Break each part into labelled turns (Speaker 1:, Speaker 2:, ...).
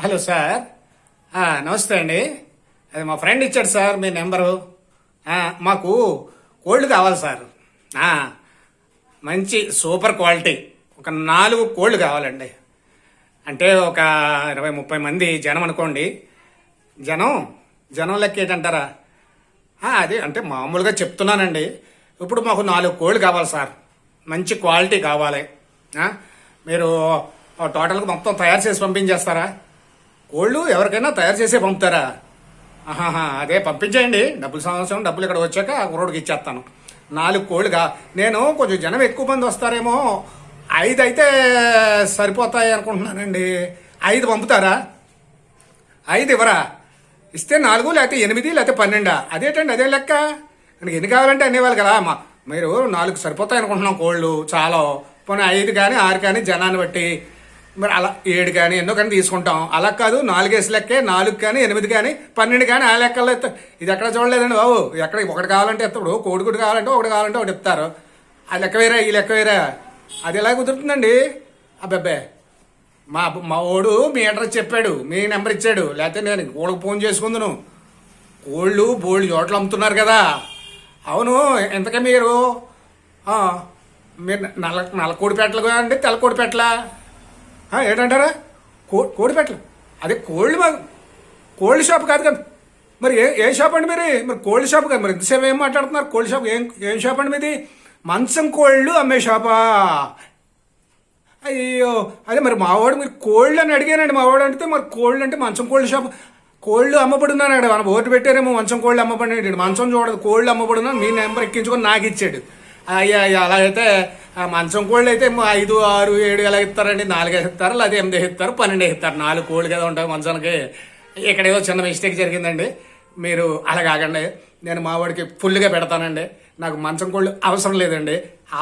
Speaker 1: Hello sir. నమస్తే అండి. అది మా ఫ్రెండ్ ఇచ్చాడు సార్ మీ నెంబరు. మాకు కోళ్ళు కావాలి సార్. మంచి సూపర్ క్వాలిటీ ఒక 4 కోళ్ళు కావాలండి. అంటే ఒక 20-30 మంది జనం అనుకోండి. జనం లెక్క ఏంటంటారా? అది అంటే మామూలుగా చెప్తున్నానండి. ఇప్పుడు మాకు 4 కోళ్ళు కావాలి సార్. మంచి క్వాలిటీ కావాలి. మీరు టోటల్గా మొత్తం తయారు చేసి పంపించేస్తారా? కోళ్ళు ఎవరికైనా తయారు చేసే పంపుతారా? అదే పంపించేయండి. డబ్బులు ఇక్కడ వచ్చాక రోడ్డుకి ఇచ్చేస్తాను. 4 కోళ్ళుగా నేను కొంచెం జనం ఎక్కువ మంది వస్తారేమో 5 అయితే సరిపోతాయి అనుకుంటున్నానండి. 5 పంపుతారా? 5 ఇవ్వరా? ఇస్తే 4 లేకపోతే 8 లేకపోతే 12. అదేంటండి అదే లెక్క? ఎన్ని కావాలంటే అనేవాళ్ళు కదా. మీరు 4 సరిపోతాయి అనుకుంటున్నాం కోళ్ళు చాలా. పోనీ 5 కానీ 6 కానీ జనాన్ని బట్టి మరి అలా 7 కానీ ఎన్నో కానీ తీసుకుంటాం. అలా కాదు 4 వేసి లెక్కే 4 కానీ 8 కానీ 12 కానీ ఆ లెక్కల్లో ఇది ఎక్కడ చూడలేదండి బాబు. ఎక్కడ ఒకటి కావాలంటే ఎత్తప్పుడు కోడిగుడ్డు కావాలంటే ఒకటి ఇస్తారు. ఆ లెక్క వేరే ఈ లెక్క వేరే. అది ఎలా కుదురుతుందండి? అబ్బాబ్బే మా ఓడు మీ అడ్రస్ చెప్పాడు, మీ నెంబర్ ఇచ్చాడు. లేకపోతే నేను కోళ్ళకి ఫోన్ చేసుకుందును. కోళ్ళు బోళ్ళు చోట్ల అమ్ముతున్నారు కదా. అవును. ఎంతకే మీరు నల్ల కోడిపెట్టలు అండి తెల్ల కోడిపెట్టలా? ఏంటంటారా? కోడిపెట్టలు అదే కోల్డ్ షాప్ కాదు కదా. మరి ఏ షాప్ అండి మీరు? మరి కోల్డ్ షాప్ కాదు. మరి ఇంతసేపు ఏం మాట్లాడుతున్నారు? కోల్డ్ షాప్ ఏం షాప్ అండి మీది? మంచం కోళ్ళు అమ్మే షాపా? అయ్యో అదే మరి మావాడు మీరు కోళ్ళు అని అడిగానండి. మావాడు అంటే మరి కోళ్ళు అంటే మంచం కోళ్ళ షాప్. కోళ్ళు అమ్మబడున్నాను అక్కడ మన బోర్డు పెట్టారేమో మంచం కోళ్ళు అమ్మబడి. మంచం చూడదు కోళ్ళు అమ్మబడున్నాను. మీ నెంబర్ ఎక్కించుకొని నాకు ఇచ్చాడు. అయ్యా అలా అయితే మంచం కోళ్ళు అయితే 5, 6, 7 ఎలా ఇస్తారండి? 4 ఇస్తారు, లేదా 8 ఇస్తారు, 12 ఇస్తారు. 4 కోళ్ళు కదా ఉంటాయి మంచానికి. ఇక్కడ ఏదో చిన్న మిస్టేక్ జరిగిందండి. మీరు అలా కాకండి. నేను మా వాడికి ఫుల్గా పెడతానండి. నాకు మంచం కోళ్ళు అవసరం లేదండి.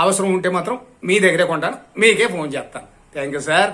Speaker 1: అవసరం ఉంటే మాత్రం మీ దగ్గరే కొంటాను. మీకే ఫోన్ చేస్తాను. Thank you sir.